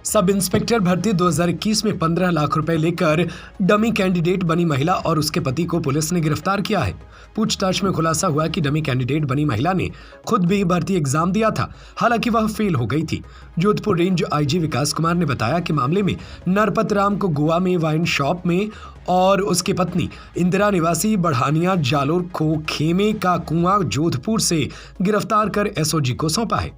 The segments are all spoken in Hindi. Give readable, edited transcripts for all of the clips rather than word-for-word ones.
सब इंस्पेक्टर भर्ती 2021 में 15 लाख रुपए लेकर डमी कैंडिडेट बनी महिला और उसके पति को पुलिस ने गिरफ्तार किया है। पूछताछ में खुलासा हुआ कि डमी कैंडिडेट बनी महिला ने खुद भी भर्ती एग्जाम दिया था, हालांकि वह फेल हो गई थी। जोधपुर रेंज आईजी विकास कुमार ने बताया कि मामले में नरपत राम को गोवा में वाइन शॉप में और उसकी पत्नी इंदिरा निवासी बढ़ानिया जालोर को खेमे का कुआं जोधपुर से गिरफ्तार कर एसओजी को सौंपा है।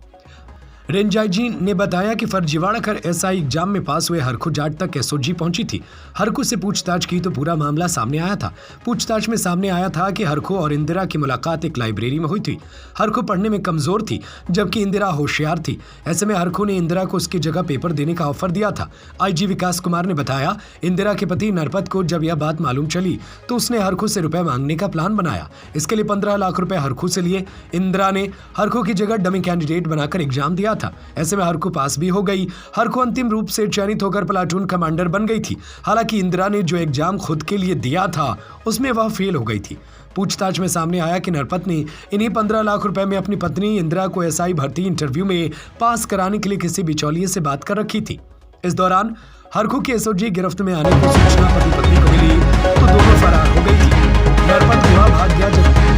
रेंज आईजी ने बताया कि फर्जीवाड़ा कर एसआई एग्जाम में पास हुए हरखू जाट तक एसओजी पहुंची थी। हरखू से पूछताछ की तो पूरा मामला सामने आया था। पूछताछ में सामने आया था कि हरखू और इंदिरा की मुलाकात एक लाइब्रेरी में हुई थी। हरखू पढ़ने में कमजोर थी जबकि इंदिरा होशियार थी। ऐसे में हरखू ने इंदिरा को उसकी जगह पेपर देने का ऑफर दिया था। आईजी विकास कुमार ने बताया, इंदिरा के पति नरपत को जब यह बात मालूम चली तो उसने हरखू से रुपए मांगने का प्लान बनाया। इसके लिए 15 लाख रुपए हरखू से लिए। इंदिरा ने हरखू की जगह डमी कैंडिडेट बनाकर एग्जाम दिया था। ऐसे में हरखू पास भी हो गई। हरखू अंतिम रूप से चयनित होकर प्लाटून कमांडर बन गई थी। हालांकि इंदिरा ने जो एग्जाम खुद के लिए दिया था उसमें वह फेल हो गई थी। पूछताछ में सामने आया कि नरपत ने इन्हीं 15 लाख रुपए में अपनी पत्नी इंदिरा को एसआई भर्ती इंटरव्यू में पास कराने के लिए किसी बिचौलिए से बात कर रखी थी। इस दौरान हरखू की एसओजी गिरफ्त में आने की सूचना पति पत्नी को मिली तो दोनों फरार हो गई थी। नरपत कुआं भाग गया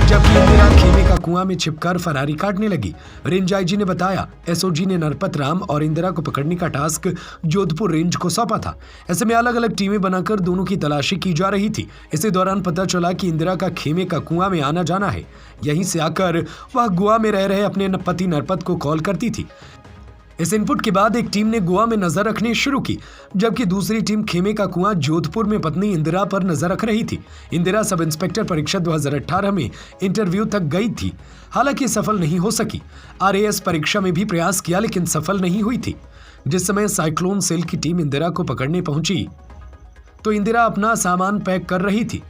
जबकि इंदिरा खेमे का कुआं में छिपकर फरारी काटने लगी। रेंज आईजी ने बताया, एसओजी ने नरपत राम और इंदिरा को पकड़ने का टास्क जोधपुर रेंज को सौंपा था। ऐसे में अलग अलग टीमें बनाकर दोनों की तलाशी की जा रही थी। इसी दौरान पता चला कि इंदिरा का खेमे का कुआं में आना जाना है। यहीं से आकर वह गोवा में रह रहे अपने पति नरपत को कॉल करती थी। इस इनपुट के बाद एक टीम ने गोवा में नजर रखनी शुरू की, जबकि दूसरी टीम खेमे का कुआं जोधपुर में पत्नी इंदिरा पर नजर रख रही थी। इंदिरा सब इंस्पेक्टर परीक्षा 2018 में इंटरव्यू तक गई थी, हालांकि सफल नहीं हो सकी। आरएएस परीक्षा में भी प्रयास किया लेकिन सफल नहीं हुई थी। जिस समय साइक्लोन सेल की टीम इंदिरा को पकड़ने पहुंची तो इंदिरा अपना सामान पैक कर रही थी।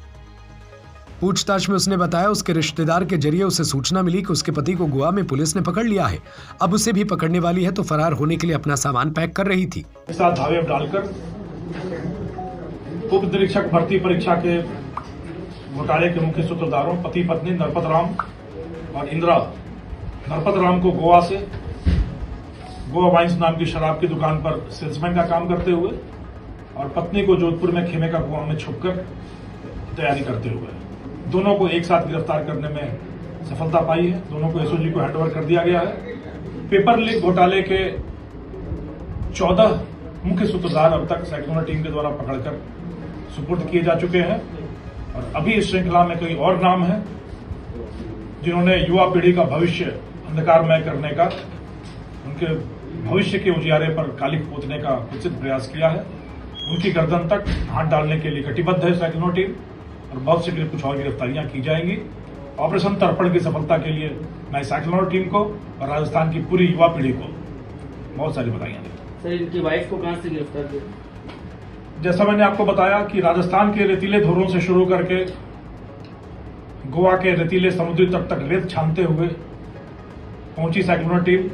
पूछताछ में उसने बताया, उसके रिश्तेदार के जरिए उसे सूचना मिली कि उसके पति को गोवा में पुलिस ने पकड़ लिया है, अब उसे भी पकड़ने वाली है, तो फरार होने के लिए अपना सामान पैक कर रही थी। साथ धावे डालकर उप निरीक्षक भर्ती परीक्षा के घोटाले के मुख्य सूत्रधारों पति पत्नी नरपत राम और इंदिरा, नरपत राम को गोवा से गोवा वाइन्स नाम की शराब की दुकान पर सेल्समैन का काम करते हुए और पत्नी को जोधपुर में खेमे का कुआं में छुपकर तैयारी करते हुए दोनों को एक साथ गिरफ्तार करने में सफलता पाई है। दोनों को एसओजी को हैंडओवर कर दिया गया है। पेपर लीक घोटाले के 14 मुख्य सूत्रधार अब तक साइक्लोन टीम के द्वारा पकड़कर सुपुर्द किए जा चुके हैं और अभी इस श्रृंखला में कई और नाम हैं जिन्होंने युवा पीढ़ी का भविष्य अंधकारमय करने का, उनके भविष्य के उजियारे पर कालिख पोतने का कुत्सित प्रयास किया है। उनकी गर्दन तक हाथ डालने के लिए कटिबद्ध है साइक्लोन टीम और बहुत शीघ्र कुछ और गिरफ्तारियां की जाएंगी। ऑपरेशन तर्पण की सफलता के लिए मैं साइक्लोन टीम को और राजस्थान की पूरी युवा पीढ़ी को बहुत सारी बधाइयां देता हूं। सर, इनकी वाइफ को कहां से गिरफ्तार किया? जैसा मैंने आपको बताया कि राजस्थान के रेतीले धोरों से शुरू करके गोवा के रेतीले समुद्री तट तक रेत छानते हुए पहुंची साइक्लोन टीम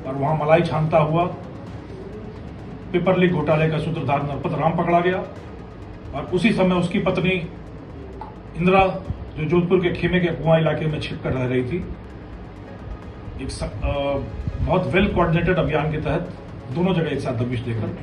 और वहां मलाई छानता हुआ पेपर लीक घोटाले का सूत्रधार नरपत राम पकड़ा गया और उसी समय उसकी पत्नी इंदिरा, जो जोधपुर के खेमे के कुआं इलाके में छिपकर रह रही थी, एक बहुत वेल कोऑर्डिनेटेड अभियान के तहत दोनों जगह एक साथ दबिश देकर